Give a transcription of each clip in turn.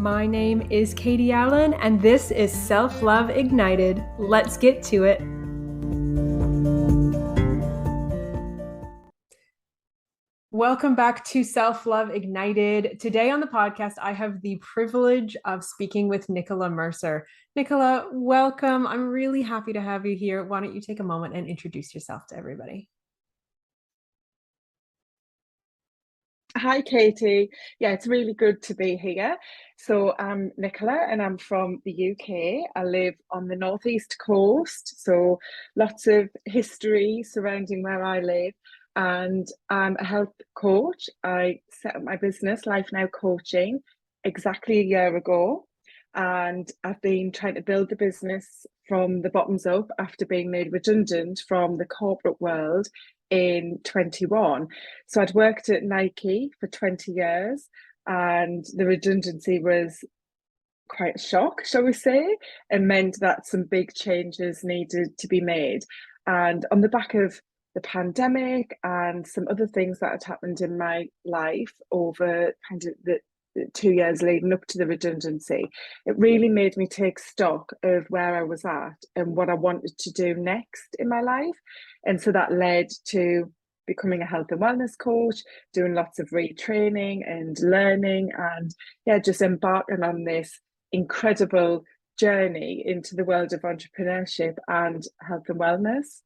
My name is Katie Allen, and this is Self-Love Ignited. Let's get to it. Welcome back to Self-Love Ignited. Today on the podcast, I have the privilege of speaking with Nicola Mercer. Nicola, welcome. I'm really happy to have you here. Why don't you take a moment and introduce yourself to everybody? Hi, Katie. Yeah, it's really good to be here. So I'm Nicola and I'm from the UK. I live on the northeast coast, so lots of history surrounding where I live. And I'm a health coach. I set up my business, Life Now Coaching, exactly a year ago. And I've been trying to build the business from the bottoms up after being made redundant from the corporate world in 21. So I'd worked at Nike for 20 years, and the redundancy was quite a shock, shall we say, and meant that some big changes needed to be made. And on the back of the pandemic and some other things that had happened in my life over kind of the 2 years leading up to the redundancy, it really made me take stock of where I was at and what I wanted to do next in my life. And so that led to becoming a health and wellness coach, doing lots of retraining and learning, and yeah, just embarking on this incredible journey into the world of entrepreneurship and health and wellness.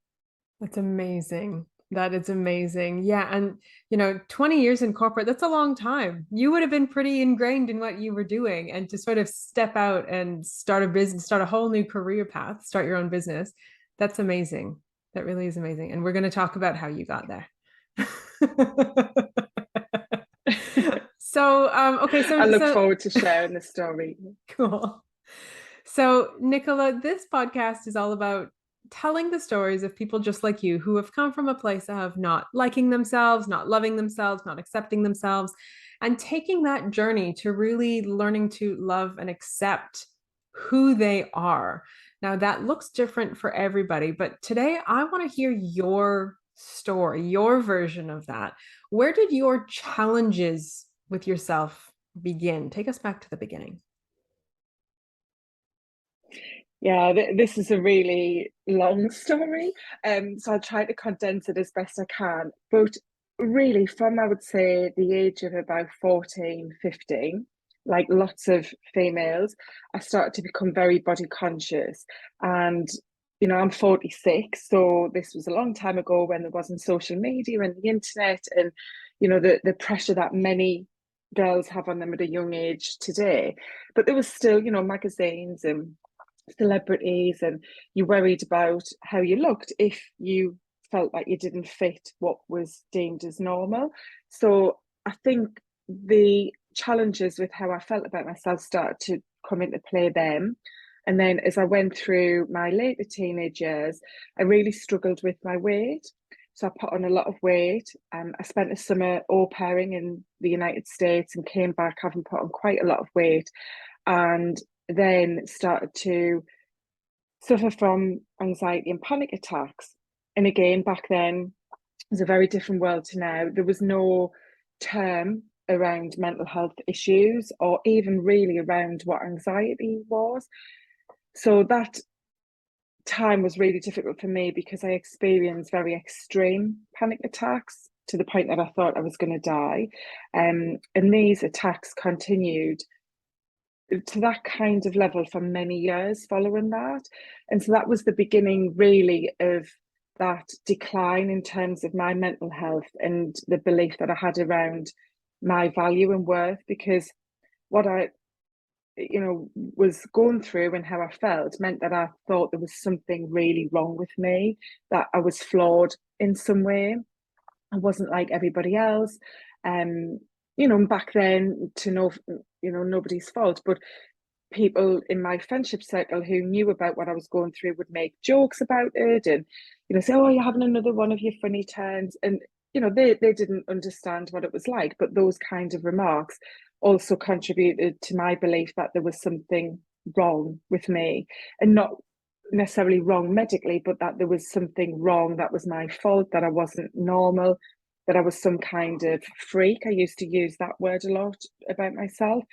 That's amazing. That is amazing. Yeah. And, 20 years in corporate, that's a long time. You would have been pretty ingrained in what you were doing. And to sort of step out and start a business, start a whole new career path, start your own business, that's amazing. That really is amazing. And we're going to talk about how you got there. Okay. I look forward to sharing the story. Cool. So, Nicola, this podcast is all about telling the stories of people just like you who have come from a place of not liking themselves, not loving themselves, not accepting themselves, and taking that journey to really learning to love and accept who they are. Now, that looks different for everybody, but today I want to hear your story, your version of that. Where did your challenges with yourself begin? Take us back to the beginning. Yeah, this is a really long story. So I'll try to condense it as best I can. But really, from I would say the age of about 14, 15, like lots of females, I started to become very body conscious. And, I'm 46, so this was a long time ago when there wasn't social media and the internet and, the pressure that many girls have on them at a young age today. But there was still, magazines and celebrities, and you worried about how you looked if you felt like you didn't fit what was deemed as normal. So I think the challenges with how I felt about myself started to come into play then. And then as I went through my later teenage years, I really struggled with my weight. So I put on a lot of weight. I spent a summer au pairing in the United States and came back having put on quite a lot of weight. And then started to suffer from anxiety and panic attacks. And again, back then, it was a very different world to now. There was no term around mental health issues or even really around what anxiety was. So that time was really difficult for me because I experienced very extreme panic attacks to the point that I thought I was going to die. And these attacks continued to that kind of level for many years following that. And so that was the beginning, really, of that decline in terms of my mental health and the belief that I had around my value and worth. Because what I, was going through and how I felt meant that I thought there was something really wrong with me, that I was flawed in some way. I wasn't like everybody else. Back then, to know, nobody's fault, but people in my friendship circle who knew about what I was going through would make jokes about it and, say, oh, you're having another one of your funny turns. And, they didn't understand what it was like. But those kind of remarks also contributed to my belief that there was something wrong with me, and not necessarily wrong medically, but that there was something wrong, that was my fault, that I wasn't normal, that I was some kind of freak. I used to use that word a lot about myself.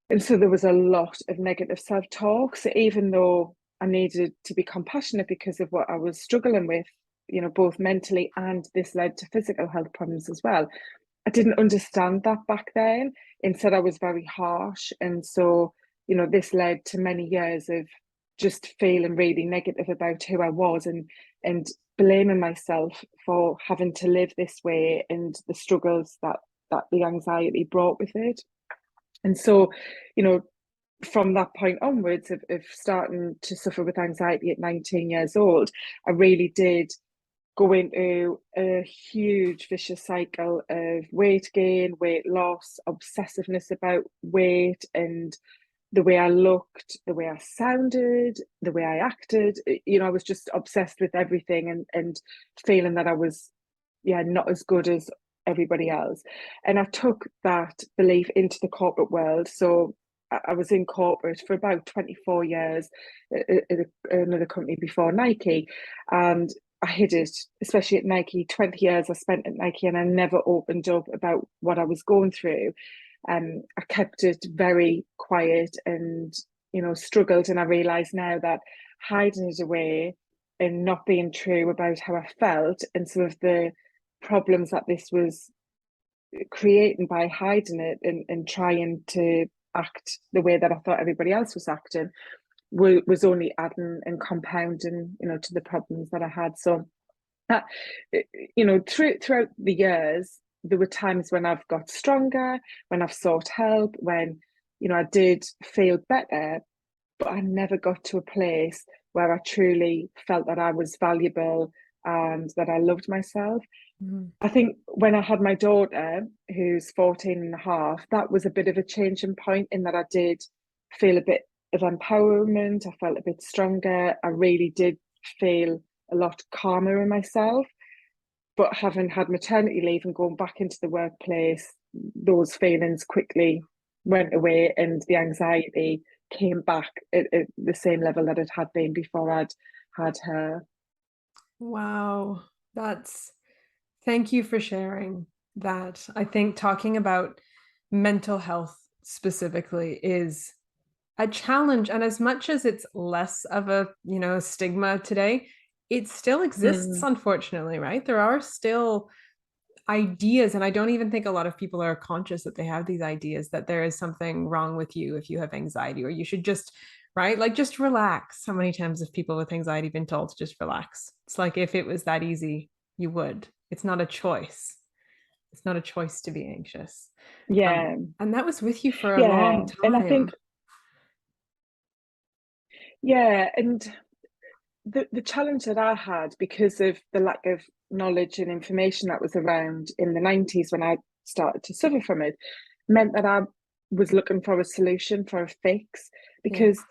And so there was a lot of negative self-talk. So even though I needed to be compassionate because of what I was struggling with, both mentally, and this led to physical health problems as well, I didn't understand that back then. Instead, I was very harsh. And so, this led to many years of just feeling really negative about who I was, and blaming myself for having to live this way, and the struggles that the anxiety brought with it. And so, you know, from that point onwards of starting to suffer with anxiety at 19 years old, I really did go into a huge vicious cycle of weight gain, weight loss, obsessiveness about weight, and the way I looked, the way I sounded, the way I acted. I was just obsessed with everything, and feeling that I was, not as good as everybody else. And I took that belief into the corporate world. So I was in corporate for about 24 years at another company before Nike. And I hid it, especially at Nike. 20 years I spent at Nike, and I never opened up about what I was going through. I kept it very quiet, and struggled. And I realize now that hiding it away and not being true about how I felt, and some of the problems that this was creating by hiding it, and trying to act the way that I thought everybody else was acting, was only adding and compounding, to the problems that I had. So that, throughout the years, there were times when I've got stronger, when I've sought help, when, I did feel better, but I never got to a place where I truly felt that I was valuable and that I loved myself. Mhm. I think when I had my daughter, who's 14 and a half, that was a bit of a changing point, in that I did feel a bit of empowerment. I felt a bit stronger. I really did feel a lot calmer in myself. But having had maternity leave and going back into the workplace, those feelings quickly went away, and the anxiety came back at the same level that it had been before I'd had her. Wow. That's, thank you for sharing that. I think talking about mental health specifically is a challenge. And as much as it's less of a, stigma today, it still exists, Mm, unfortunately, right? There are still ideas, and I don't even think a lot of people are conscious that they have these ideas that there is something wrong with you if you have anxiety, or you should just, right, like, just relax. How many times have people with anxiety been told to just relax? It's like, if it was that easy, you would. It's not a choice. It's not a choice to be anxious. yeah, And that was with you for a yeah. long And I think, time. yeah, and the challenge that I had, because of the lack of knowledge and information that was around in the 90s when I started to suffer from it, meant that I was looking for a solution, for a fix. Yeah. Because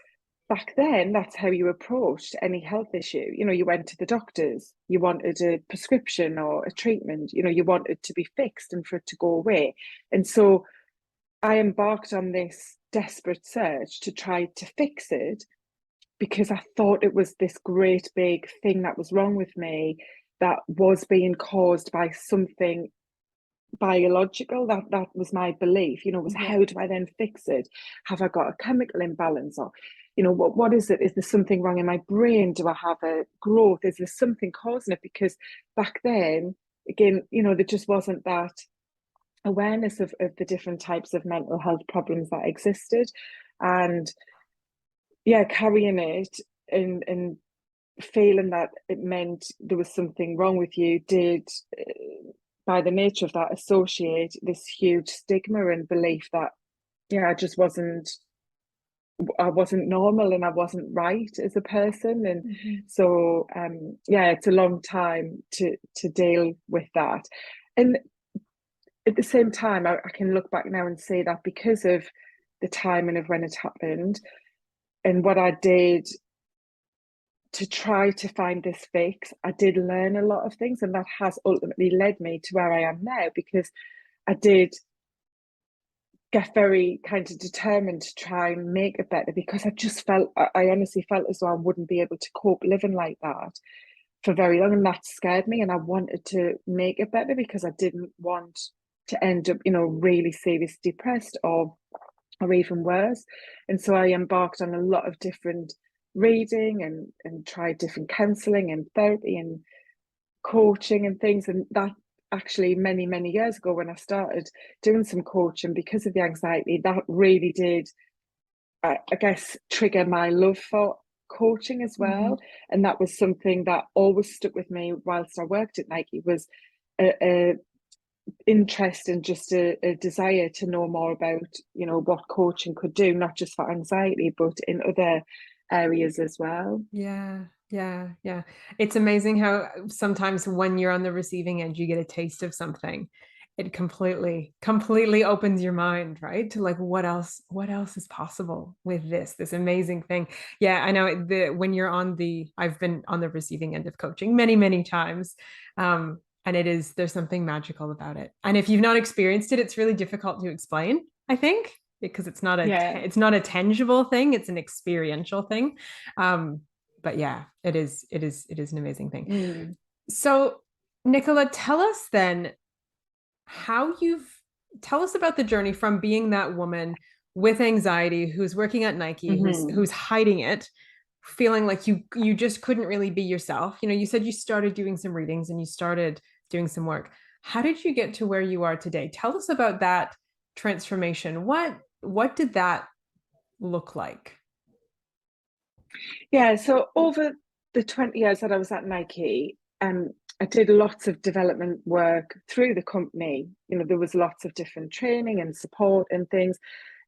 back then, that's how you approached any health issue. You went to the doctors, you wanted a prescription or a treatment, you wanted to be fixed and for it to go away. And so I embarked on this desperate search to try to fix it, because I thought it was this great big thing that was wrong with me, that was being caused by something biological. That was my belief, was Yeah. how do I then fix it? Have I got a chemical imbalance? Or, what is it? Is there something wrong in my brain? Do I have a growth? Is there something causing it? Because back then, again, there just wasn't that awareness of the different types of mental health problems that existed. And yeah, carrying it, and feeling that it meant there was something wrong with you, did, by the nature of that, associate this huge stigma and belief that, I just wasn't normal, and I wasn't right as a person. And Mhm. so, yeah, it's a long time to deal with that. And at the same time, I can look back now and say that because of the timing of when it happened, and what I did to try to find this fix, I did learn a lot of things, and that has ultimately led me to where I am now, because I did get very kind of determined to try and make it better, because I just felt, I honestly felt as though I wouldn't be able to cope living like that for very long, and that scared me. And I wanted to make it better, because I didn't want to end up, really seriously depressed, or or even worse. And so I embarked on a lot of different reading and tried different counselling and therapy and coaching and things. And that actually many years ago, when I started doing some coaching because of the anxiety, that really did, I guess, trigger my love for coaching as Mm-hmm. well. And that was something that always stuck with me whilst I worked at Nike, was a interest and just a desire to know more about, what coaching could do, not just for anxiety, but in other areas as well. Yeah, yeah. It's amazing how sometimes when you're on the receiving end, you get a taste of something. It completely opens your mind, right? To like what else is possible with this amazing thing. Yeah, I know when you're I've been on the receiving end of coaching many times. And there's something magical about it. And if you've not experienced it, it's really difficult to explain, I think, because Yeah. it's not a tangible thing, it's an experiential thing. Um, but yeah, it is an amazing thing. Mm. So, Nicola, tell us then how you've tell us about the journey from being that woman with anxiety who's working at Nike, Hmm. who's hiding it, feeling like you just couldn't really be yourself. You know, you said you started doing some readings and you started doing some work. How did you get to where you are today? Tell us about that transformation. What did that look like? Yeah, so over the 20 years that I was at Nike, I did lots of development work through the company. There was lots of different training and support and things.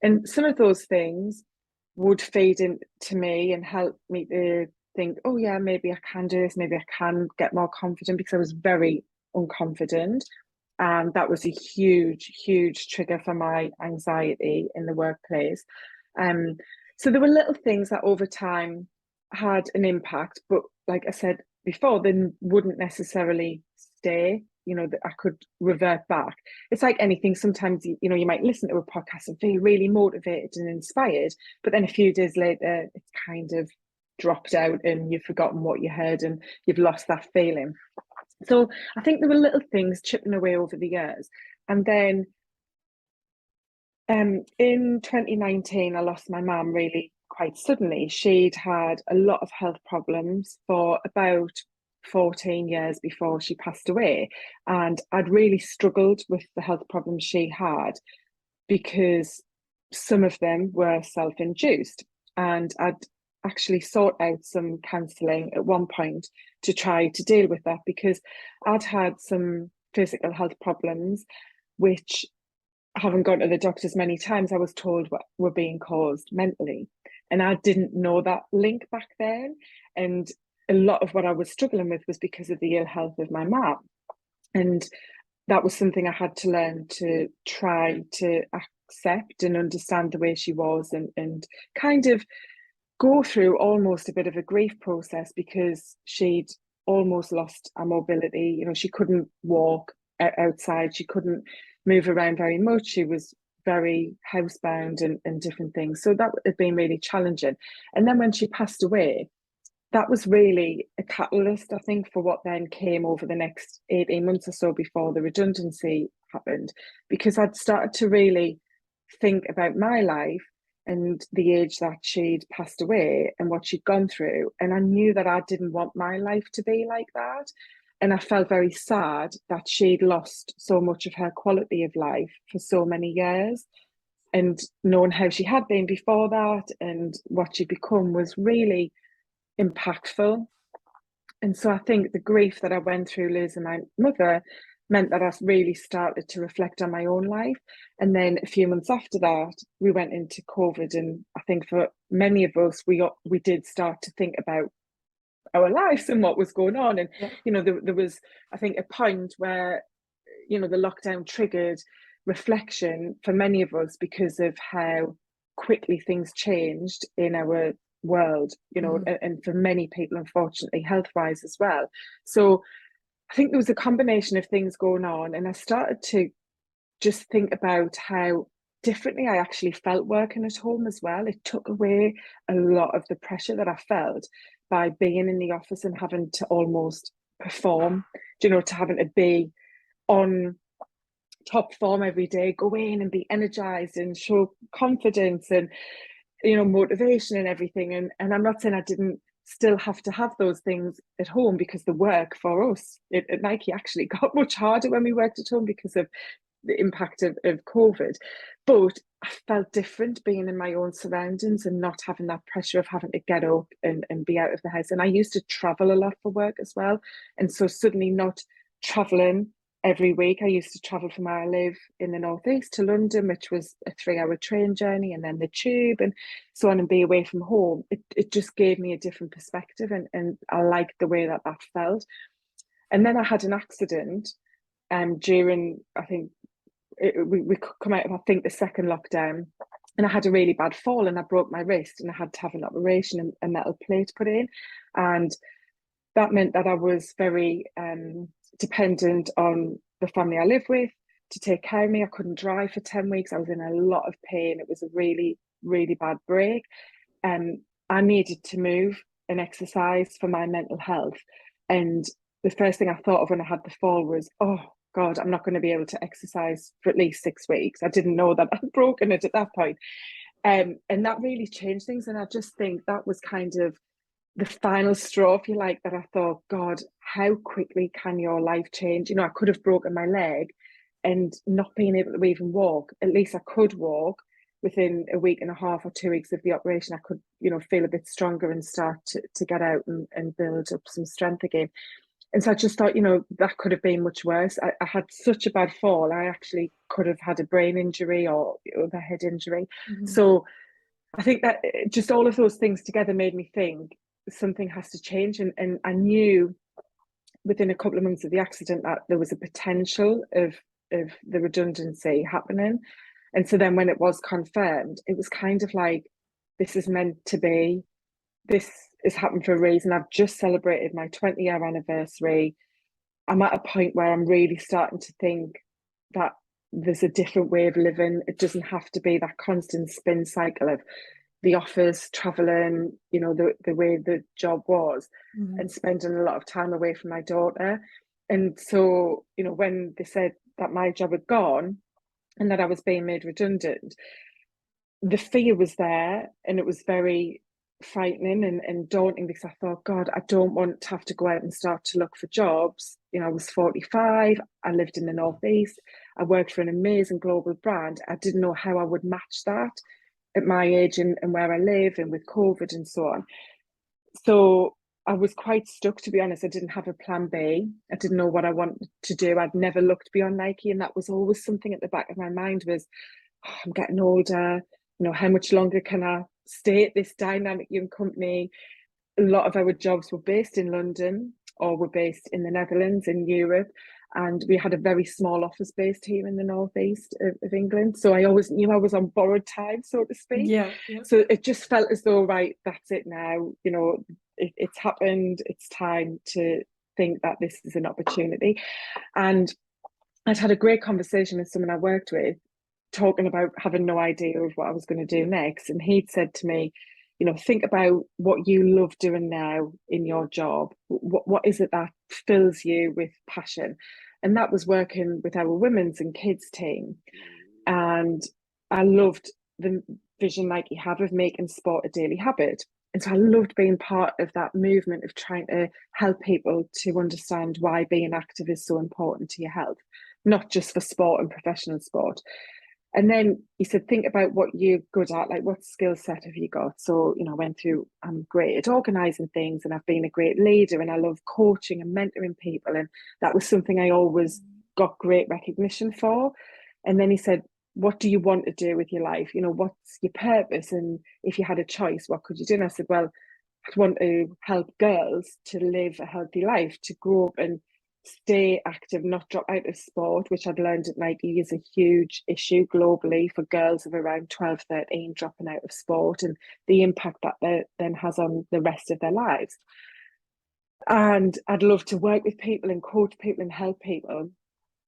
And some of those things would feed into me and help me to think, oh yeah, maybe I can do this, maybe I can get more confident, because I was very unconfident. And that was a huge trigger for my anxiety in the workplace. Um, so there were little things that over time had an impact, but like I said before, they wouldn't necessarily stay. That I could revert back. It's like anything. Sometimes you might listen to a podcast and feel really motivated and inspired, but then a few days later, it's kind of dropped out and you've forgotten what you heard and you've lost that feeling. So I think there were little things chipping away over the years, and then in 2019, I lost my mum really quite suddenly. She'd had a lot of health problems for about 14 years before she passed away. And I'd really struggled with the health problems she had, because some of them were self-induced. And I'd actually sought out some counselling at one point to try to deal with that, because I'd had some physical health problems which, having gone to the doctors many times, I was told what were being caused mentally. And I didn't know that link back then. And a lot of what I was struggling with was because of the ill health of my mum. And that was something I had to learn to try to accept and understand the way she was, and kind of go through almost a bit of a grief process, because she'd almost lost her mobility. She couldn't walk outside, she couldn't move around very much. She was very housebound and different things. So that had been really challenging. And then when she passed away, that was really a catalyst, I think, for what then came over the next 18 months or so before the redundancy happened, because I'd started to really think about my life and the age that she'd passed away and what she'd gone through. And I knew that I didn't want my life to be like that. And I felt very sad that she'd lost so much of her quality of life for so many years. And knowing how she had been before that and what she'd become was really impactful. And so I think the grief that I went through losing my mother meant that I really started to reflect on my own life. And then a few months after that, we went into COVID, and I think for many of us, we did start to think about our lives and what was going on. And Yeah. there was, I think, a point where the lockdown triggered reflection for many of us, because of how quickly things changed in our world, Mm-hmm. and for many people, unfortunately, health wise as well. So I think there was a combination of things going on, and I started to just think about how differently I actually felt working at home as well. It took away a lot of the pressure that I felt by being in the office and having to almost perform, to having to be on top form every day, go in and be energized and show confidence and, you know, motivation and everything. And I'm not saying I didn't still have to have those things at home, because the work for us at Nike actually got much harder when we worked at home because of the impact of COVID. But I felt different being in my own surroundings and not having that pressure of having to get up and be out of the house. And I used to travel a lot for work as well. And so suddenly not traveling every week. I used to travel from where I live in the northeast to London, which was a 3-hour train journey, and then the tube and so on, and be away from home. It just gave me a different perspective, and I liked the way that felt. And then I had an accident during, I think, we come out of, I think, the second lockdown, and I had a really bad fall and I broke my wrist and I had to have an operation and a metal plate put in. And that meant that I was very dependent on the family I live with to take care of me. I couldn't drive for 10 weeks. I was in a lot of pain. It was a really, really bad break. I needed to move and exercise for my mental health. And the first thing I thought of when I had the fall was, oh God, I'm not going to be able to exercise for at least 6 weeks. I didn't know that I'd broken it at that point. And that really changed things. And I just think that was kind of the final straw, if you like, that I thought, God, how quickly can your life change? You know, I could have broken my leg and not being able to even walk. At least I could walk within a week and a half or 2 weeks of the operation. I could, you know, feel a bit stronger and start to get out and build up some strength again. And so I just thought, you know, that could have been much worse. I had such a bad fall. I actually could have had a brain injury or a head injury. Mm-hmm. So I think that just all of those things together made me think something has to change. And I knew within a couple of months of the accident that there was a potential of the redundancy happening. And so then when it was confirmed, it was kind of like, this is meant to be. This has happened for a reason. I've just celebrated my 20-year anniversary. I'm at a point where I'm really starting to think that there's a different way of living. It doesn't have to be that constant spin cycle of the office, traveling, you know, the way the job was, Mm-hmm. and spending a lot of time away from my daughter. And so, you know, when they said that my job had gone and that I was being made redundant, the fear was there, and it was very frightening and daunting, because I thought, God, I don't want to have to go out and start to look for jobs. You know, I was 45, I lived in the northeast, I worked for an amazing global brand. I didn't know how I would match that at my age and where I live, and with COVID and so on. So I was quite stuck, to be honest. I didn't have a plan B. I didn't know what I wanted to do. I'd never looked beyond Nike, and that was always something at the back of my mind was, oh, I'm getting older. You know, how much longer can I stay at this dynamic young company? A lot of our jobs were based in London or were based in the Netherlands, in Europe. And we had a very small office based here in the northeast of England. So I always knew I was on borrowed time, so to speak. Yeah, yeah. So it just felt as though, right, that's it now. You know, it's happened. It's time to think that this is an opportunity. And I'd had a great conversation with someone I worked with, talking about having no idea of what I was going to do next. And he'd said to me, you know, think about what you love doing now in your job. What is it that fills you with passion? And that was working with our women's and kids team. And I loved the vision like you have of making sport a daily habit. And so I loved being part of that movement of trying to help people to understand why being active is so important to your health, not just for sport and professional sport. And then he said, think about what you're good at, like what skill set have you got? So, you know, I went through, I'm great at organising things, and I've been a great leader, and I love coaching and mentoring people. And that was something I always got great recognition for. And then he said, what do you want to do with your life? You know, what's your purpose? And if you had a choice, what could you do? And I said, well, I'd want to help girls to live a healthy life, to grow up and stay active, not drop out of sport, which I'd learned at Nike is a huge issue globally for girls of around 12, 13 dropping out of sport, and the impact that then has on the rest of their lives. And I'd love to work with people and coach people and help people,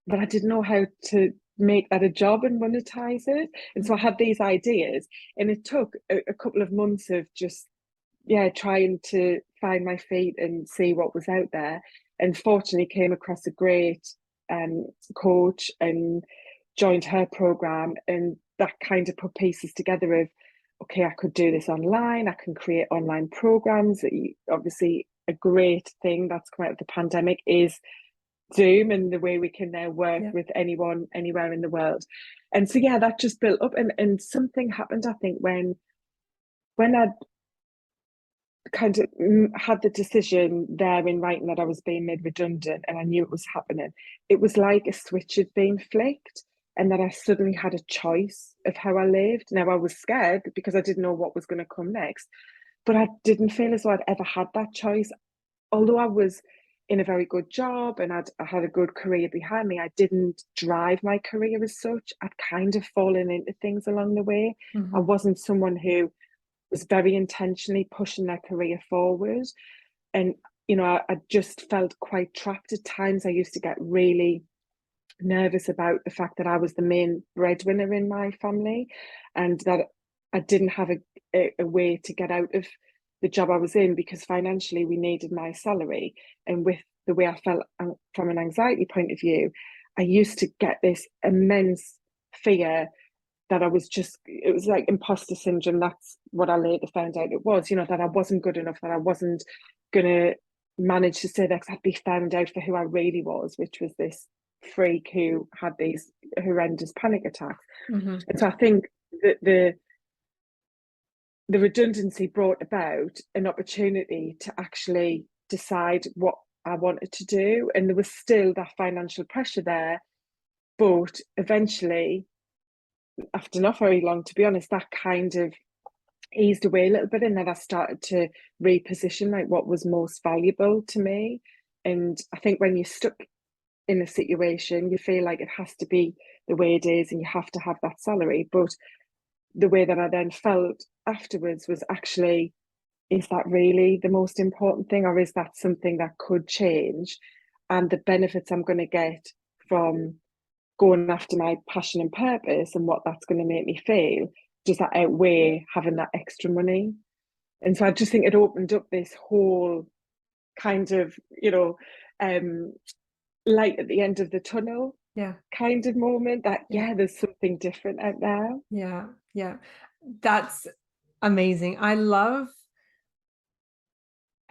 but I didn't know how to make that a job and monetize it. And so I had these ideas, and it took a couple of months of just, yeah, trying to find my feet and see what was out there. And fortunately came across a great coach, and joined her program, and that kind of put pieces together of, okay, I could do this online, I can create online programs. Obviously, a great thing that's come out of the pandemic is Zoom and the way we can now work Yeah. with anyone anywhere in the world. And so yeah, that just built up, and something happened, I think, when I kind of had the decision there in writing that I was being made redundant and I knew it was happening. It was like a switch had been flicked, and that I suddenly had a choice of how I lived. Now I was scared because I didn't know what was going to come next, but I didn't feel as though I'd ever had that choice. Although I was in a very good job and I had a good career behind me, I didn't drive my career as such. I'd kind of fallen into things along the way. I Mm-hmm. wasn't someone who was very intentionally pushing their career forward. And, I just felt quite trapped at times. I used to get really nervous about the fact that I was the main breadwinner in my family, and that I didn't have a way to get out of the job I was in, because financially we needed my salary. And with the way I felt from an anxiety point of view, I used to get this immense fear that it was like imposter syndrome. That's what I later found out it was, that I wasn't good enough, that I wasn't going to manage to say that, because I'd be found out for who I really was, which was this freak who had these horrendous panic attacks. Mm-hmm. And so I think that the redundancy brought about an opportunity to actually decide what I wanted to do. And there was still that financial pressure there, but eventually, after not very long, to be honest, that kind of eased away a little bit, and then I started to reposition like what was most valuable to me. And I think when you're stuck in a situation, you feel like it has to be the way it is and you have to have that salary. But the way that I then felt afterwards was actually, is that really the most important thing, or is that something that could change? And the benefits I'm going to get from going after my passion and purpose and what that's going to make me feel, does that outweigh having that extra money? And so I just think it opened up this whole kind of, um, light at the end of the tunnel Yeah. kind of moment, that, Yeah. yeah, there's something different out there. Yeah. Yeah. That's amazing. I love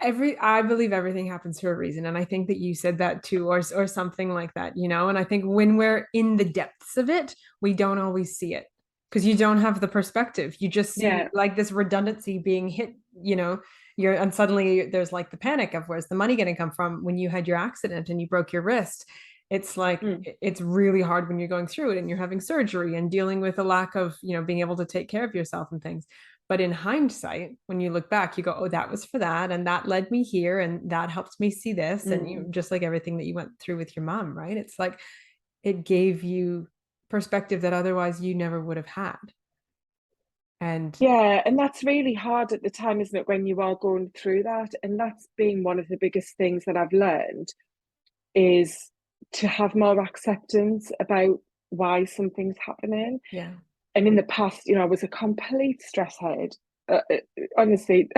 I believe everything happens for a reason. And I think that you said that too, or something like that, and I think when we're in the depths of it, we don't always see it because you don't have the perspective. You just see Yeah. like this redundancy being hit, and suddenly there's like the panic of where's the money going to come from when you had your accident and you broke your wrist. It's like Mm. it's really hard when you're going through it and you're having surgery and dealing with a lack of, being able to take care of yourself and things. But in hindsight, when you look back, you go, oh, that was for that. And that led me here. And that helped me see this. And Mm. just like everything that you went through with your mom, right? It's like it gave you perspective that otherwise you never would have had. And Yeah, and that's really hard at the time, isn't it, when you are going through that? And that's been one of the biggest things that I've learned, is to have more acceptance about why something's happening. yeah, And in the past, I was a complete stress head. Honestly,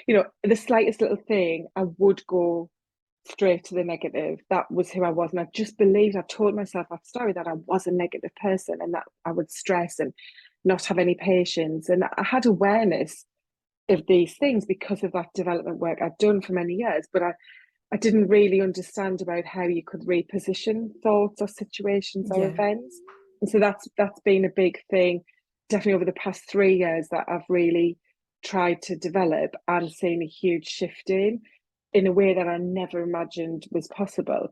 the slightest little thing, I would go straight to the negative. That was who I was. And I just believed, I told myself that story, that I was a negative person and that I would stress and not have any patience. And I had awareness of these things because of that development work I'd done for many years. But I didn't really understand about how you could reposition thoughts or situations or yeah, events. And so that's been a big thing, definitely over the past 3 years, that I've really tried to develop and seen a huge shift in a way that I never imagined was possible.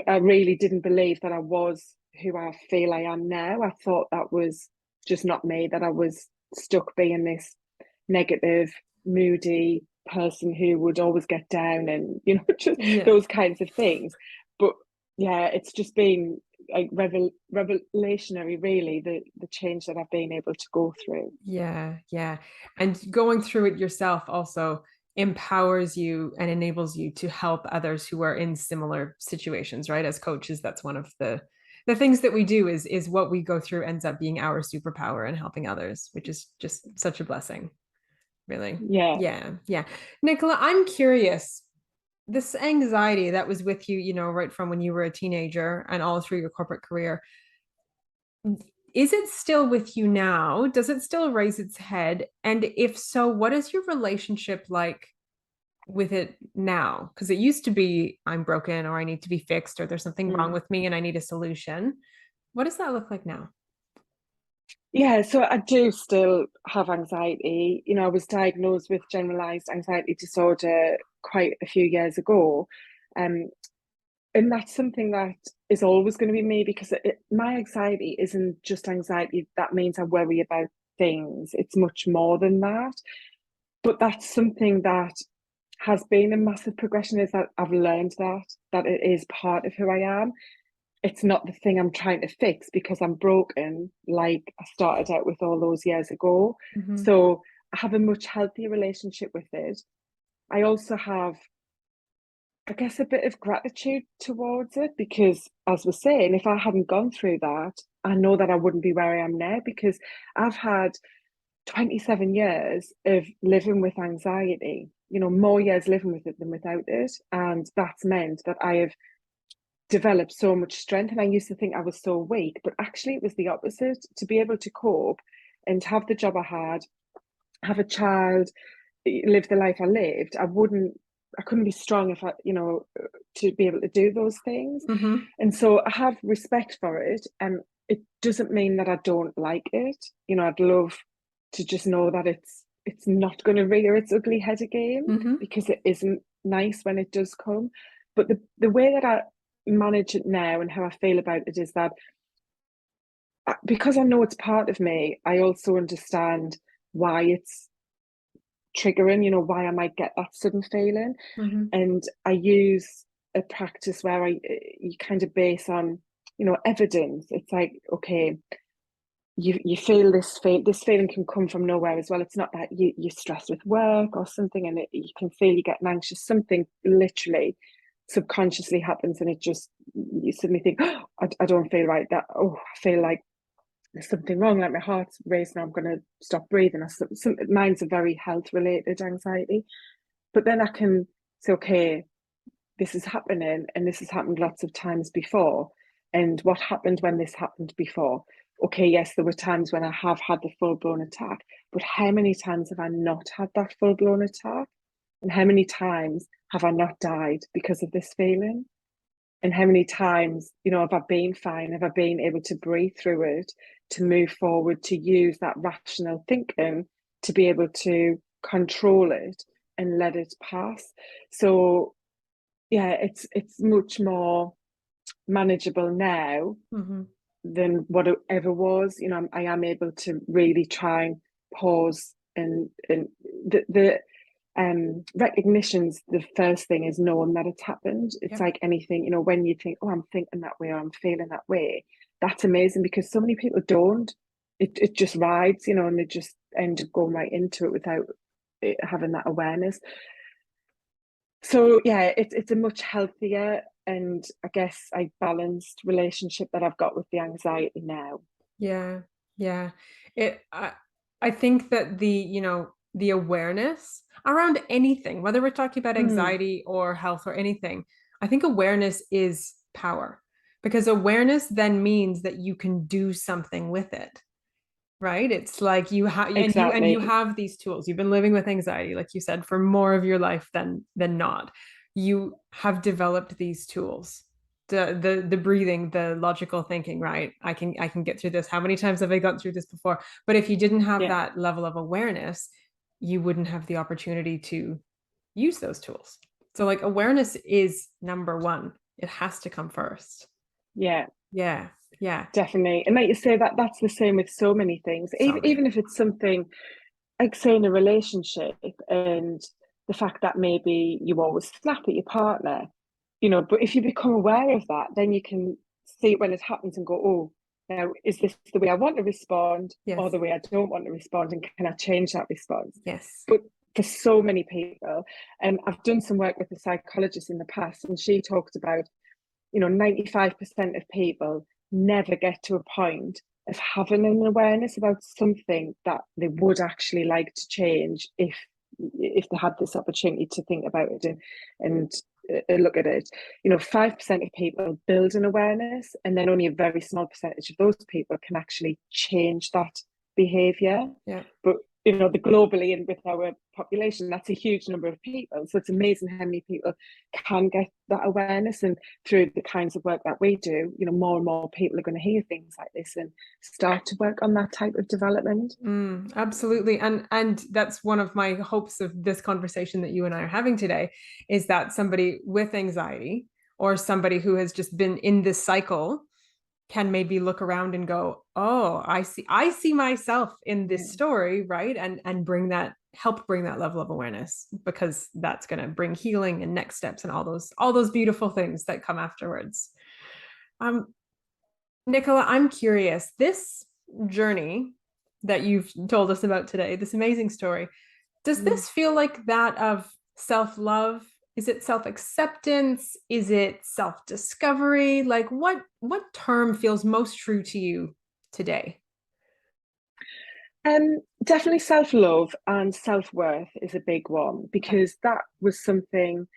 I really didn't believe that I was who I feel I am now. I thought that was just not me, that I was stuck being this negative, moody person who would always get down and, just yeah. those kinds of things. But yeah, it's just been like revelationary, really, the change that I've been able to go through. Yeah, yeah. And going through it yourself also empowers you and enables you to help others who are in similar situations, right? As coaches, that's one of the things that we do is what we go through ends up being our superpower and helping others, which is just such a blessing, really. Yeah. Yeah, yeah. Nicola, I'm curious. This anxiety that was with you, right from when you were a teenager and all through your corporate career, Is it still with you now? Does it still raise its head? And if so, what is your relationship like with it now? Because it used to be I'm broken or I need to be fixed or there's something wrong Mm. with me and I need a solution. What does that look like now? Yeah, so I do still have anxiety. I was diagnosed with generalized anxiety disorder quite a few years ago. Um, and that's something that is always going to be me because my anxiety isn't just anxiety. That means I worry about things. It's much more than that. But that's something that has been a massive progression is that I've learned that it is part of who I am. It's not the thing I'm trying to fix because I'm broken, like I started out with all those years ago. Mm-hmm. So I have a much healthier relationship with it. I also have, I guess, a bit of gratitude towards it because, as we're saying, if I hadn't gone through that, I know that I wouldn't be where I am now because I've had 27 years of living with anxiety, more years living with it than without it. And that's meant that I have developed so much strength. And I used to think I was so weak, but actually it was the opposite. To be able to cope and have the job I had, have a child, live the life I lived, I couldn't be strong if to be able to do those things. Mm-hmm. And so I have respect for it. And it doesn't mean that I don't like it. I'd love to just know that it's not going to rear its ugly head again Mm-hmm. because it isn't nice when it does come. But the way that I manage it now and how I feel about it is that because I know it's part of me, I also understand why it's triggering, why I might get that sudden feeling. Mm-hmm. And I use a practice where you kind of base on, evidence. It's like, okay, you feel this feeling can come from nowhere as well. It's not that you're stressed with work or something and you can feel you getting anxious. Something literally subconsciously happens and you suddenly think, oh, I don't feel right. That, oh, I feel like there's something wrong, like my heart's racing, I'm going to stop breathing. Mine's a very health related anxiety. But then I can say, okay, this is happening and this has happened lots of times before. And what happened when this happened before? Okay, yes, there were times when I have had the full blown attack, but how many times have I not had that full blown attack? And how many times have I not died because of this feeling? And how many times, have I been fine? Have I been able to breathe through it, to move forward, to use that rational thinking to be able to control it and let it pass? So yeah, it's much more manageable now Mm-hmm. than what it ever was. I am able to really try and pause and the recognition's the first thing is knowing that it's happened. It's Yep. like anything, when you think, oh, I'm thinking that way or I'm feeling that way, that's amazing because so many people don't. It just rides, and they just end up going right into it without having that awareness. So yeah, it's a much healthier and I guess a balanced relationship that I've got with the anxiety now. Yeah. Yeah. It I think that the awareness around anything, whether we're talking about Mm, anxiety or health or anything, I think awareness is power because awareness then means that you can do something with it. Right? It's like you have and you exactly. have these tools. You've been living with anxiety, like you said, for more of your life than not. You have developed these tools. The breathing, the logical thinking, right? I can get through this. How many times have I gone through this before? But if you didn't have Yeah, that level of awareness, you wouldn't have the opportunity to use those tools. So like awareness is number one. It has to come first. yeah, Yeah. Yeah. definitely. And like you say, that's the same with so many things. So many. Even if it's something like say in a relationship and the fact that maybe you always snap at your partner, but if you become aware of that, then you can see it when it happens and go, oh, now is this the way I want to respond or Yes. the way I don't want to respond? And can I change that response? Yes. But for so many people, and I've done some work with a psychologist in the past, and she talked about 95% of people never get to a point of having an awareness about something that they would actually like to change if they had this opportunity to think about it and look at it, 5% of people build an awareness, and then only a very small percentage of those people can actually change that behavior. Yeah. But the globally and with our population, that's a huge number of people. So it's amazing how many people can get that awareness. And through the kinds of work that we do, more and more people are going to hear things like this and start to work on that type of development. Absolutely. And that's one of my hopes of this conversation that you and I are having today, is that somebody with anxiety or somebody who has just been in this cycle can maybe look around and go, oh, I see myself in this story, right? And help bring that level of awareness, because that's going to bring healing and next steps and all those beautiful things that come afterwards. Nicola, I'm curious, this journey that you've told us about today, this amazing story, does this feel like that of self-love? Is it self-acceptance? Is it self-discovery? Like what term feels most true to you today? Definitely self-love and self-worth is a big one, Okay. because that was something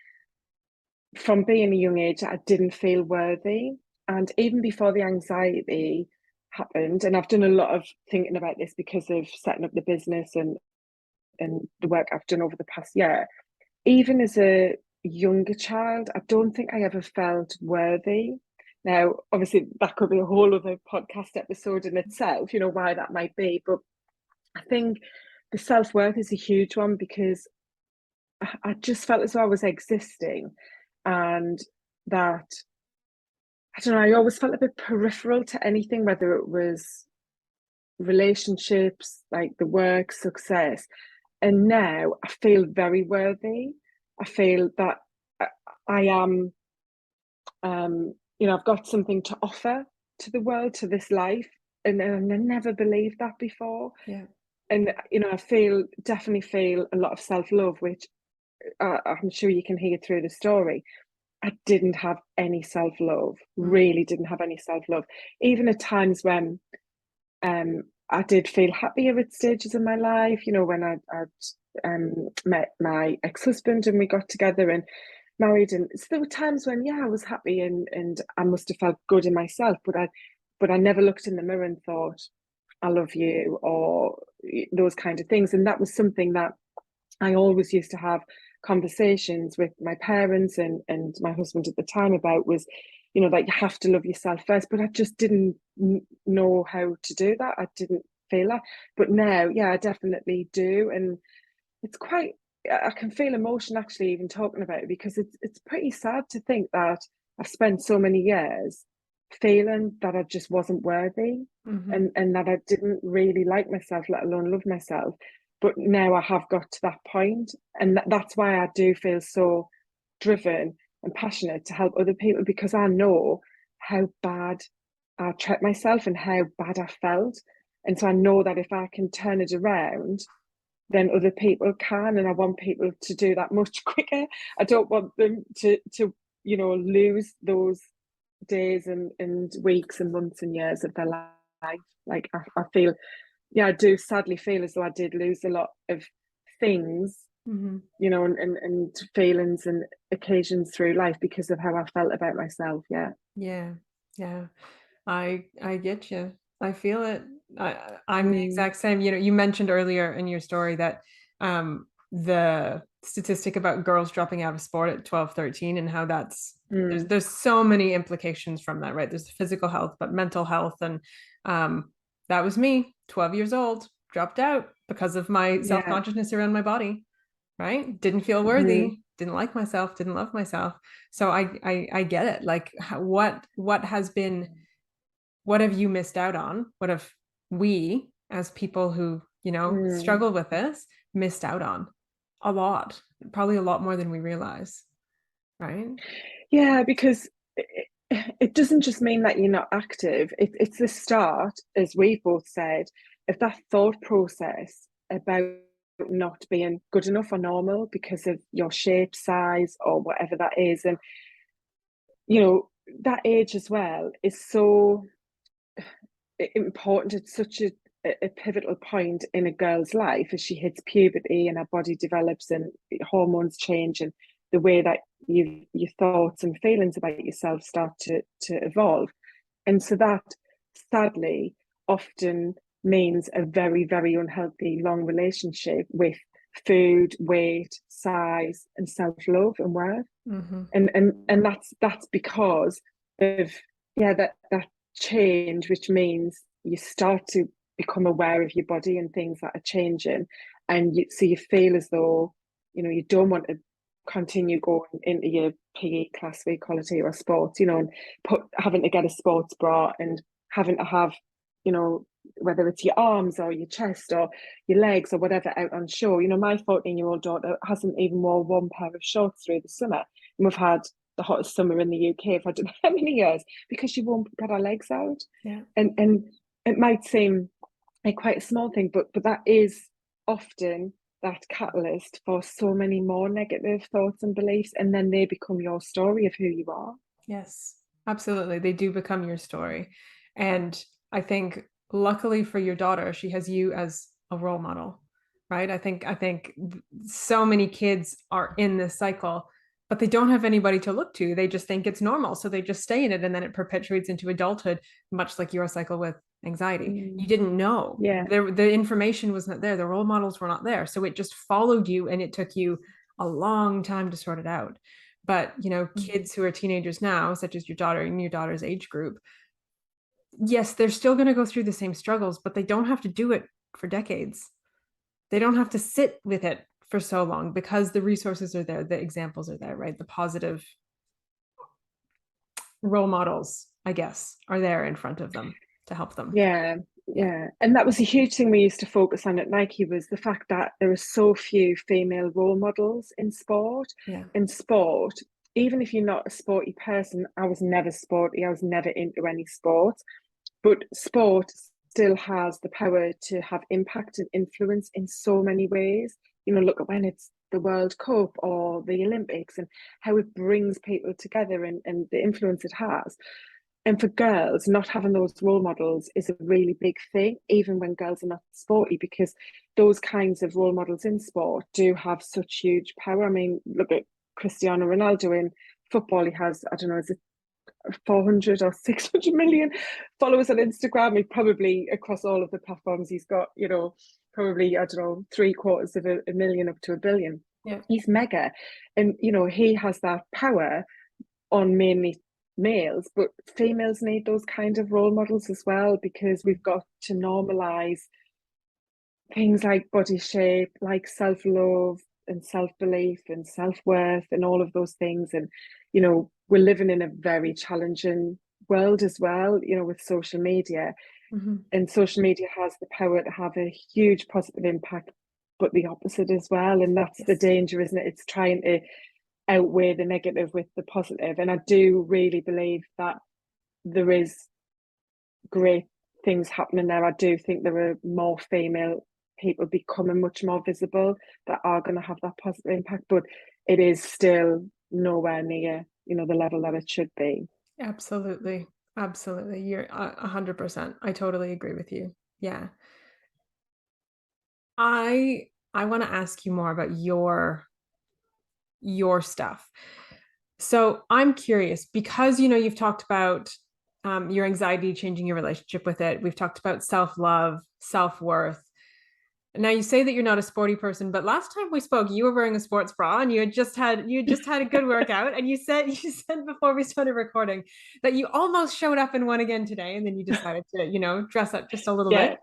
from being a young age I didn't feel worthy. And even before the anxiety happened, and I've done a lot of thinking about this because of setting up the business and the work I've done over the past year, even as a younger child, I don't think I ever felt worthy. Now, obviously, that could be a whole other podcast episode in itself, why that might be. But I think the self worth is a huge one, because I just felt as though I was existing, and that, I don't know, I always felt a bit peripheral to anything, whether it was relationships, like the work, success. And now I feel very worthy. I feel that I am, I've got something to offer to the world, to this life. And I never believed that before. Yeah. And, I definitely feel a lot of self-love, which I'm sure you can hear through the story. I didn't have any self-love, really didn't have any self-love. Even at times when I did feel happier at stages in my life, when I'd met my ex-husband and we got together and married. And so there were times when, yeah, I was happy and I must have felt good in myself, but I never looked in the mirror and thought, I love you, or those kind of things. And that was something that I always used to have conversations with my parents and my husband at the time about, was, that you have to love yourself first. But I just didn't know how to do that. I didn't feel that. But now, yeah, I definitely do. And it's quite, I can feel emotion actually even talking about it, because it's pretty sad to think that I've spent so many years feeling that I just wasn't worthy, Mm-hmm. and that I didn't really like myself, let alone love myself. But now I have got to that point, and that's why I do feel so driven and passionate to help other people, because I know how bad I treat myself and how bad I felt. And so I know that if I can turn it around, then other people can, and I want people to do that much quicker. I don't want them to lose those days and weeks and months and years of their life. Like I feel, yeah, I do sadly feel as though I did lose a lot of things, Mm-hmm. and feelings and occasions through life because of how I felt about myself. Yeah. Yeah. Yeah. I get you. I feel it. I'm the Mm, exact same. You mentioned earlier in your story that the statistic about girls dropping out of sport at 12, 13, and how mm, there's so many implications from that, right? There's physical health, but mental health. And um, that was me, 12 years old, dropped out because of my yeah. self-consciousness around my body, right? Didn't feel Hmm. worthy, didn't like myself, didn't love myself. So I get it. Like what has been, what have you missed out on? What have we, as people who, Mm. struggle with this, missed out on? A lot, probably a lot more than we realize, right? Yeah, because it doesn't just mean that you're not active. It's the start, as we've both said, of that thought process about not being good enough or normal because of your shape, size, or whatever that is. And, that age as well is so important. It's such a pivotal point in a girl's life as she hits puberty and her body develops and hormones change, and the way that your thoughts and feelings about yourself start to evolve. And so that sadly often means a very, very unhealthy long relationship with food, weight, size, and self-love and worth. Mm-hmm. And that's because of, yeah, that change, which means you start to become aware of your body and things that are changing. And so you feel as though, you don't want to continue going into your PE class, we call it here, or sports, and having to get a sports bra and having to have, whether it's your arms or your chest or your legs or whatever out on show. My 14-year-old daughter hasn't even worn one pair of shorts through the summer. And we've had the hottest summer in the UK for I don't know how many years because she won't get her legs out. Yeah. And it might seem like quite a small thing, but that is often that catalyst for so many more negative thoughts and beliefs, and then they become your story of who you are. Yes, absolutely. They do become your story. And I think luckily for your daughter, she has you as a role model, right? I think so many kids are in this cycle, but they don't have anybody to look to. They just think it's normal. So they just stay in it and then it perpetuates into adulthood, much like your cycle with anxiety. You didn't know. Yeah. The information was not there. The role models were not there. So it just followed you and it took you a long time to sort it out. But kids who are teenagers now, such as your daughter and your daughter's age group, yes, they're still going to go through the same struggles, but they don't have to do it for decades. They don't have to sit with it for so long because the resources are there, the examples are there, right? The positive role models, I guess, are there in front of them to help them. Yeah, Yeah. yeah. And that was a huge thing we used to focus on at Nike, was the fact that there are so few female role models in sport. Yeah. In sport, even if you're not a sporty person, I was never sporty, I was never into any sport, but sport still has the power to have impact and influence in so many ways. Look at when it's the World Cup or the Olympics and how it brings people together and the influence it has. And for girls, not having those role models is a really big thing, even when girls are not sporty, because those kinds of role models in sport do have such huge power. I mean, look at Cristiano Ronaldo in football. He has, I don't know, is it 400 or 600 million followers on Instagram? He probably, across all of the platforms, he's got, probably, I don't know, 3/4 of a million up to a billion. Yeah. He's mega. And, he has that power on mainly males, but females need those kind of role models as well, because we've got to normalize things like body shape, like self-love and self-belief and self-worth and all of those things. And we're living in a very challenging world as well, with social media. Mm-hmm. And social media has the power to have a huge positive impact, but the opposite as well. And that's the Yes. danger, isn't it? It's trying to outweigh the negative with the positive. And I do really believe that there is great things happening there. I do think there are more female people becoming much more visible that are going to have that positive impact, but it is still nowhere near, the level that it should be. Absolutely. Absolutely. You're 100%. I totally agree with you. Yeah. I want to ask you more about your stuff. So I'm curious because you've talked about your anxiety changing your relationship with it. We've talked about self-love, self-worth. Now you say that you're not a sporty person, but last time we spoke, you were wearing a sports bra and you had a good workout. And you said before we started recording that you almost showed up and won again today, and then you decided to dress up just a little bit.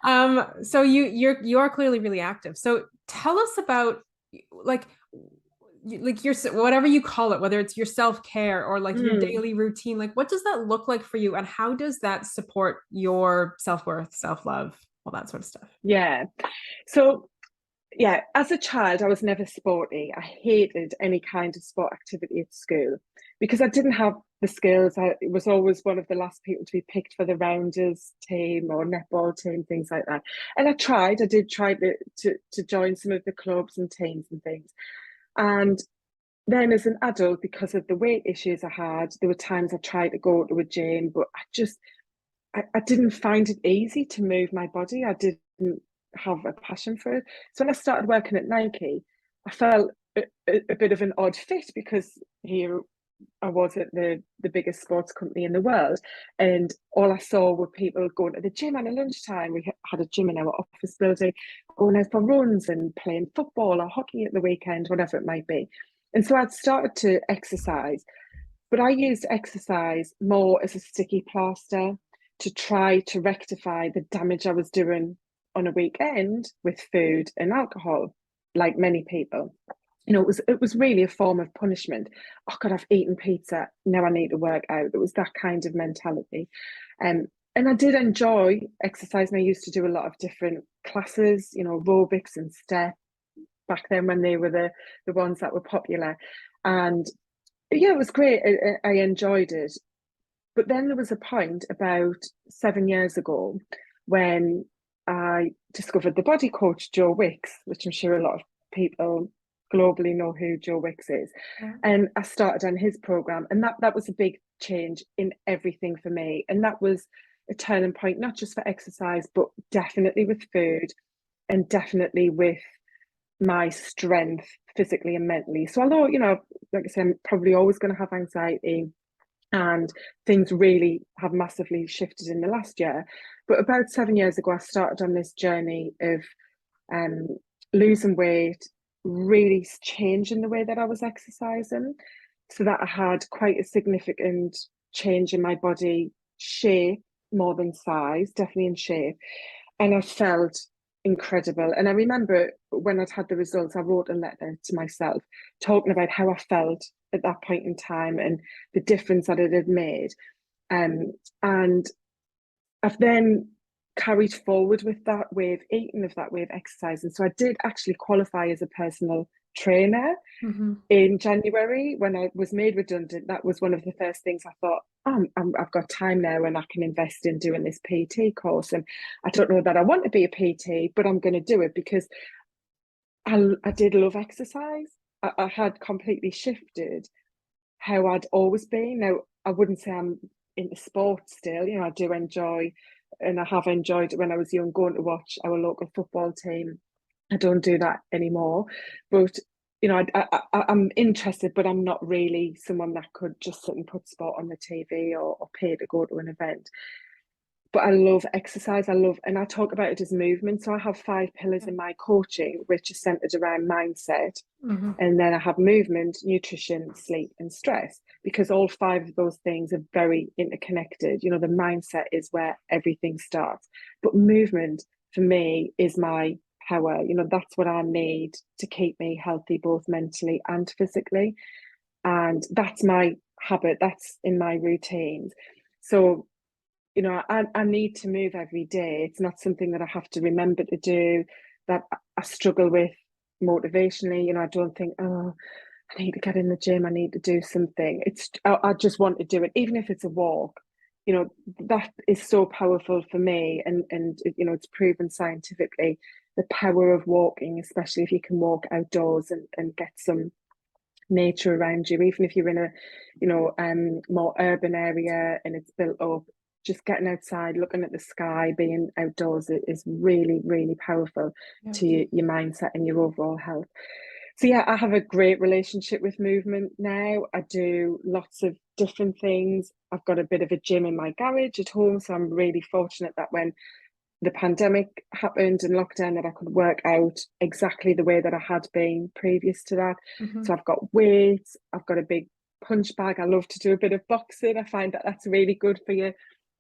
Yeah. So you are clearly really active. So tell us about like your whatever you call it, whether it's your self-care or like your Mm, daily routine, like what does that look like for you and how does that support your self-worth, self-love, all that sort of stuff? yeah. So, yeah, as a child, I was never sporty. I hated any kind of sport activity at school because I didn't have the skills. I was always one of the last people to be picked for the rounders team or netball team, things like that. And I did try to join some of the clubs and teams and things. And then as an adult, because of the weight issues I had, there were times I tried to go to a gym, but I didn't find it easy to move my body. I didn't have a passion for it. So when I started working at Nike, I felt a bit of an odd fit because here I was at the biggest sports company in the world, and all I saw were people going to the gym at a lunchtime. We had a gym in our office building, going out for runs and playing football or hockey at the weekend, whatever it might be. And so I'd started to exercise, but I used exercise more as a sticky plaster to try to rectify the damage I was doing on a weekend with food and alcohol, like many people. It was really a form of punishment. Oh God, I've eaten pizza. Now I need to work out. It was that kind of mentality. And I did enjoy exercise, and I used to do a lot of different classes, aerobics and step back then when they were the ones that were popular. And yeah, it was great. I enjoyed it. But then there was a point about 7 years ago when I discovered the body coach Joe Wicks, which I'm sure a lot of people globally know who Joe Wicks is. Yeah. And I started on his program, and that was a big change in everything for me. And that was a turning point, not just for exercise, but definitely with food and definitely with my strength physically and mentally. So although, like I said, I'm probably always going to have anxiety, and things really have massively shifted in the last year. But about 7 years ago, I started on this journey of um, losing weight, really changing the way that I was exercising, so that I had quite a significant change in my body shape more than size, definitely in shape. And I felt incredible. And I remember when I'd had the results, I wrote a letter to myself talking about how I felt at that point in time and the difference that it had made. And I've then carried forward with that way of eating, of that way of exercising. So I did actually qualify as a personal trainer Mm-hmm. in January when I was made redundant. That was one of the first things I thought, oh, I've got time now and I can invest in doing this PT course. And I don't know that I want to be a PT, but I'm going to do it because I did love exercise. I had completely shifted how I'd always been. Now, I wouldn't say I'm into sports still. I do enjoy, and I have enjoyed it when I was young, going to watch our local football team. I don't do that anymore. But, I'm interested, but I'm not really someone that could just sit and put sport on the TV or pay to go to an event. But I love exercise. And I talk about it as movement. So I have 5 pillars in my coaching, which are centered around mindset. Mm-hmm. And then I have movement, nutrition, sleep, and stress, because all 5 of those things are very interconnected. The mindset is where everything starts. But movement for me is my power. That's what I need to keep me healthy, both mentally and physically. And that's my habit, that's in my routines. So, I need to move every day. It's not something that I have to remember to do, that I struggle with motivationally. I don't think, oh, I need to get in the gym, I need to do something. I just want to do it, even if it's a walk. That is so powerful for me, and it's proven scientifically the power of walking, especially if you can walk outdoors and get some nature around you, even if you're in a more urban area and it's built up. Just getting outside, looking at the sky, being outdoors is really, really powerful Yeah. to your mindset and your overall health. So yeah, I have a great relationship with movement now. I do lots of different things. I've got a bit of a gym in my garage at home, so I'm really fortunate that when the pandemic happened and lockdown, that I could work out exactly the way that I had been previous to that. Mm-hmm. So I've got weights, I've got a big punch bag. I love to do a bit of boxing. I find that that's really good for your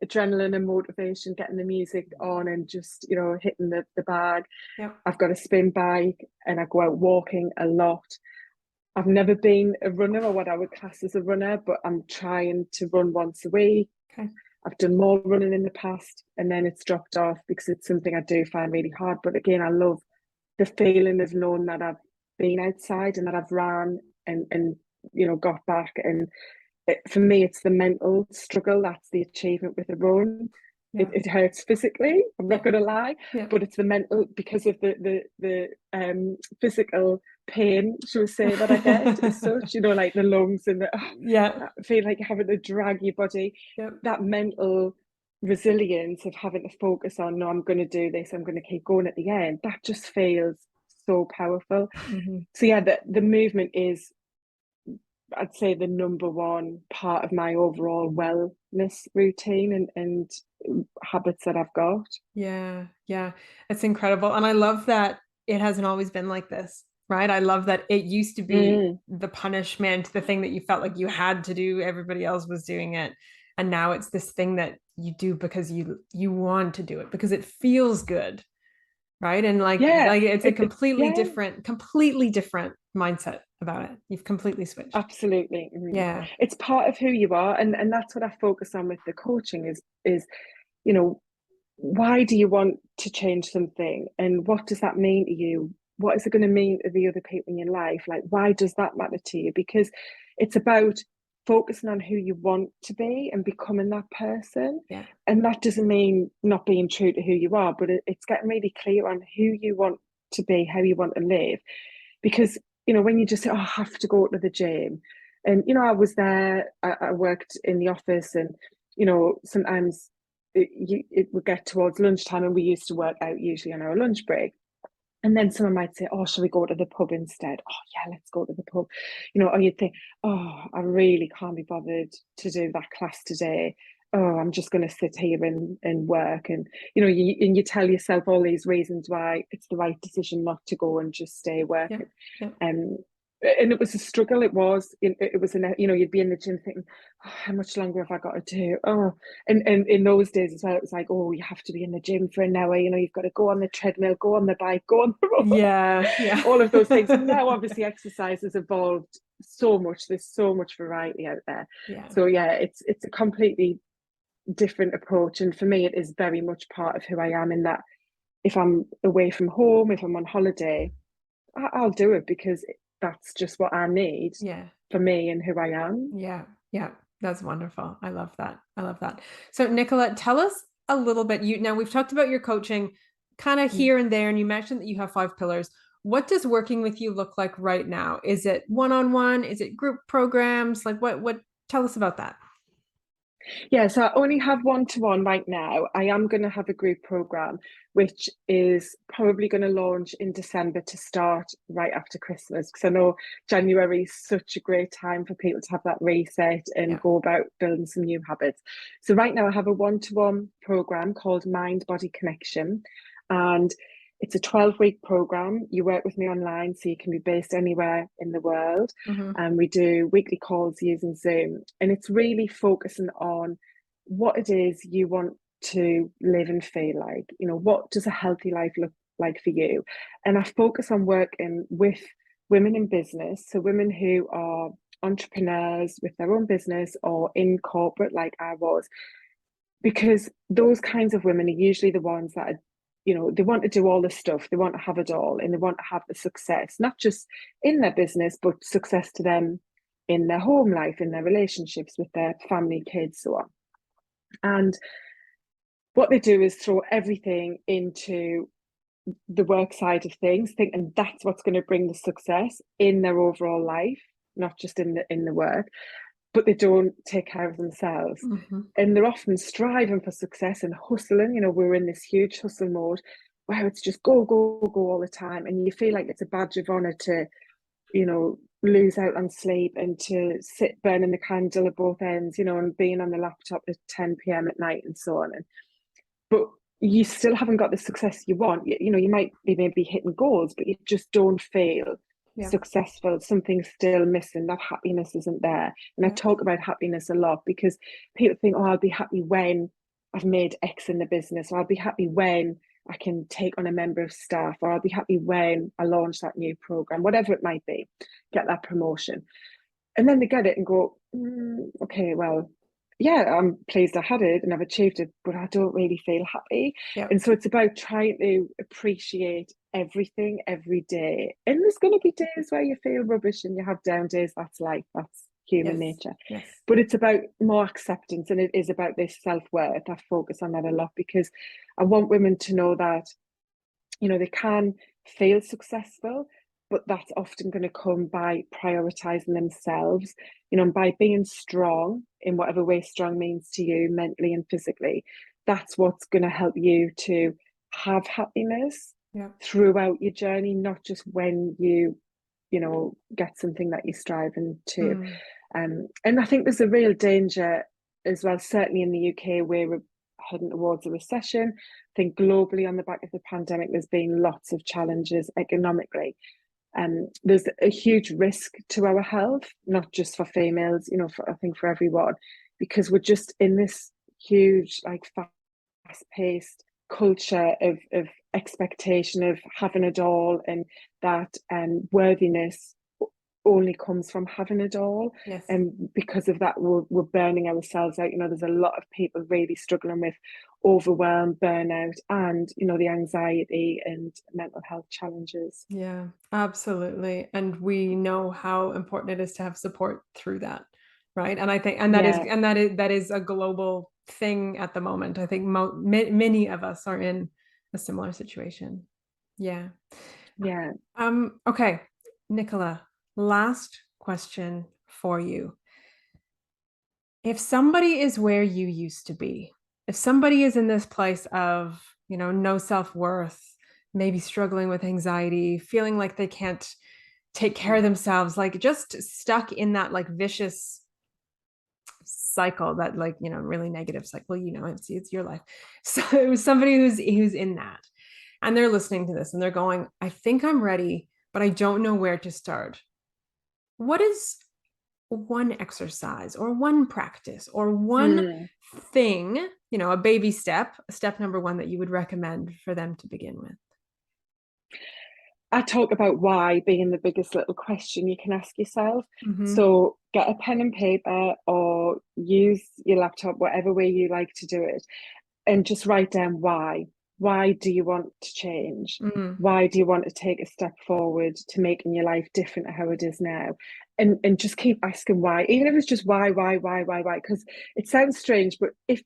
adrenaline and motivation, getting the music on and just, hitting the bag. Yeah. I've got a spin bike and I go out walking a lot. I've never been a runner or what I would class as a runner, but I'm trying to run once a week. Okay. I've done more running in the past and then it's dropped off because it's something I do find really hard. But again, I love the feeling of knowing that I've been outside and that I've ran and got back. And for me, it's the mental struggle that's the achievement with a run. Yeah. It hurts physically, I'm Yeah. not going to lie, Yeah. but it's the mental, because of the physical pain, shall we say, that I get as such, like the lungs and Yeah. I feel like you're having to drag your body. Yep. That mental resilience of having to focus on, no, I'm going to do this, I'm going to keep going at the end, that just feels so powerful. Mm-hmm. So yeah, the movement is, I'd say, the number one part of my overall wellness routine and habits that I've got. Yeah, yeah, it's incredible. And I love that it hasn't always been like this, right? I love that it used to be Mm. the punishment, the thing that you felt like you had to do, everybody else was doing it. And now it's this thing that you do because you want to do it, because it feels good, right? And Yeah, like it's a yeah, completely different mindset about it. You've completely switched. absolutely. Yeah, It's part of who you are, and that's what I focus on with the coaching is, you know, why do you want to change something, and what does that mean to you? What is it going to mean to the other people in your life? Like, why does that matter to you? Because it's about focusing on who you want to be and becoming that person. yeah, And that doesn't mean not being true to who you are, but it's getting really clear on who you want to be, how you want to live. Because, when you just say, oh, I have to go to the gym. And, I was there, I worked in the office, and, sometimes it would get towards lunchtime, and we used to work out usually on our lunch break. And then someone might say, oh, shall we go to the pub instead? Oh, yeah, let's go to the pub. Or you'd think, oh, I really can't be bothered to do that class today. Oh, I'm just going to sit here and work. And, you tell yourself all these reasons why it's the right decision not to go and just stay yeah, working. yeah, And it was a struggle. It was you'd be in the gym thinking, oh, how much longer have I got to do? Oh, and in those days as well, it was like, oh, you have to be in the gym for an hour. You've got to go on the treadmill, go on the bike, go on the road, yeah, yeah. all of those things. And now, obviously, exercise has evolved so much. There's so much variety out there. Yeah. So yeah, it's a completely different approach. And for me, it is very much part of who I am. In that, if I'm away from home, if I'm on holiday, I'll do it because that's just what I need Yeah. for me and who I am. Yeah. Yeah. That's wonderful. I love that. I love that. So, Nicola, tell us a little bit. Now we've talked about your coaching kind of Mm. here and there, and you mentioned that you have 5 pillars. What does working with you look like right now? Is it one-on-one? Is it group programs? Like what tell us about that. Yeah, so I only have one-to-one right now. I am going to have a group program, which is probably going to launch in December to start right after Christmas. Because I know January is such a great time for people to have that reset and Yeah. go about building some new habits. So right now I have a one-to-one program called Mind Body Connection. And it's a 12-week program. You work with me online, so you can be based anywhere in the world. Mm-hmm. And we do weekly calls using Zoom. And it's really focusing on what it is you want to live and feel like. What does a healthy life look like for you? And I focus on working with women in business, so women who are entrepreneurs with their own business or in corporate, like I was, because those kinds of women are usually the ones that are, they want to do all the stuff, they want to have it all, and they want to have the success, not just in their business, but success to them in their home life, in their relationships with their family, kids, so on. And what they do is throw everything into the work side of things, thinking that's what's going to bring the success in their overall life, not just in the work, but they don't take care of themselves. Mm-hmm. And they're often striving for success and hustling. We're in this huge hustle mode where it's just go, go, go all the time. And you feel like it's a badge of honor to, lose out on sleep and to sit burning the candle at both ends, and being on the laptop at 10 p.m. at night and so on. But you still haven't got the success you want. You might be maybe hitting goals, but you just don't feel Yeah. successful. Something's still missing. That happiness isn't there. And I Yeah. talk about happiness a lot because people think, oh, I'll be happy when I've made X in the business, or I'll be happy when I can take on a member of staff, or I'll be happy when I launch that new program, whatever it might be, get that promotion. And then they get it and go, okay, well, yeah, I'm pleased I had it and I've achieved it, but I don't really feel happy. Yeah. And so it's about trying to appreciate everything every day. And there's going to be days where you feel rubbish and you have down days. That's life, that's human Yes. nature. Yes. But it's about more acceptance, and it is about this self-worth. I focus on that a lot because I want women to know that, they can feel successful, but that's often going to come by prioritizing themselves, and by being strong in whatever way strong means to you, mentally and physically. That's what's going to help you to have happiness Yeah. throughout your journey, not just when you get something that you're striving to. Mm. And I think there's a real danger as well, certainly in the UK, where we're heading towards a recession. I think globally, on the back of the pandemic, there's been lots of challenges economically. There's a huge risk to our health, not just for females, I think for everyone, because we're just in this huge, like, fast-paced culture of expectation of having it all, and that worthiness only comes from having it all. Yes. And because of that, we're burning ourselves out. There's a lot of people really struggling with overwhelm, burnout, and the anxiety and mental health challenges. Yeah, absolutely. And we know how important it is to have support through that, right? And I think, Yeah, that is a global thing at the moment. I think many of us are in a similar situation. Yeah. yeah. Okay, Nicola, last question for you. If somebody is where you used to be, if somebody is in this place of, no self-worth, maybe struggling with anxiety, feeling like they can't take care of themselves, like just stuck in that like vicious cycle, that like, really negative cycle, it's your life. So it was somebody who's in that, and they're listening to this and they're going, I think I'm ready, but I don't know where to start. What is one exercise or one practice or one Mm. thing, a baby step number one, that you would recommend for them to begin with? I talk about why being the biggest little question you can ask yourself. Mm-hmm. So get a pen and paper or use your laptop, whatever way you like to do it, and just write down why. Why do you want to change? Mm-hmm. Why do you want to take a step forward to making your life different to how it is now? And just keep asking why, even if it's just why, because it sounds strange, but if,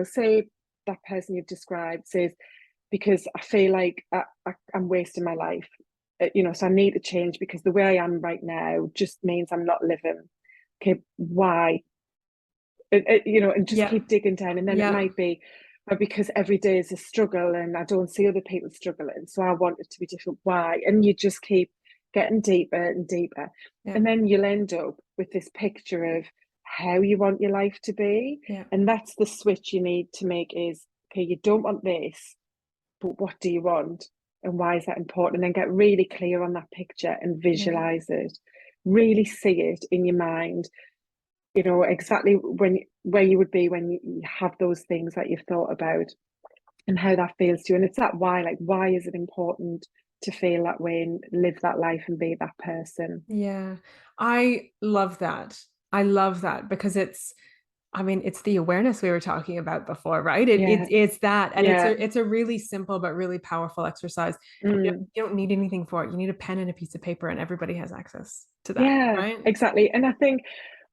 say that person you've described says, because I feel like I'm wasting my life, so I need to change because the way I am right now just means I'm not living. Okay, why? And just Yeah. keep digging down. And then it Yeah. might be because every day is a struggle and I don't see other people struggling. So I want it to be different. Why? And you just keep getting deeper and deeper. Yeah. And then you'll end up with this picture of how you want your life to be. Yeah. And that's the switch you need to make is, okay, you don't want this, but what do you want? And why is that important? And then get really clear on that picture and Yeah. visualize it. Really see it in your mind, exactly where you would be when you have those things that you've thought about and how that feels to you. And it's that why, like, why is it important to feel that way and live that life and be that person? Yeah. I love that. I love that because it's the awareness we were talking about before, right? Yeah, It's that, and yeah, it's a really simple but really powerful exercise. mm, You don't need anything for it. You need a pen and a piece of paper, and everybody has access to that, yeah, right? exactly. And I think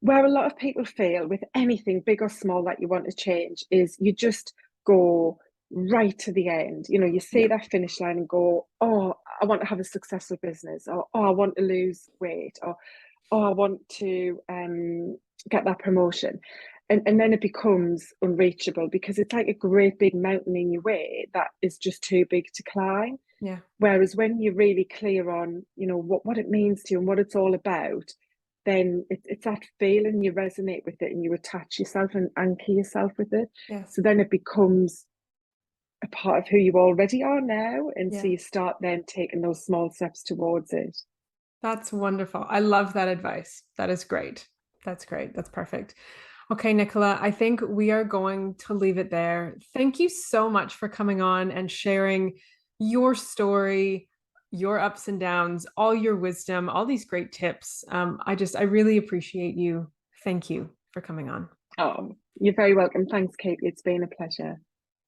where a lot of people fail with anything big or small that you want to change is you just go right to the end. You see Yeah. that finish line and go, oh, I want to have a successful business, or oh, I want to lose weight, or oh, I want to get that promotion. And then it becomes unreachable because it's like a great big mountain in your way that is just too big to climb. Yeah. Whereas when you're really clear on, what it means to you and what it's all about, then it's that feeling, you resonate with it and you attach yourself and anchor yourself with it. Yes. So then it becomes a part of who you already are now. And so Yeah. you start then taking those small steps towards it. That's wonderful. I love that advice. That is great. That's great. That's perfect. Okay, Nicola, I think we are going to leave it there. Thank you so much for coming on and sharing your story, your ups and downs, all your wisdom, all these great tips. I really appreciate you. Thank you for coming on. Oh, you're very welcome. Thanks, Katie. It's been a pleasure.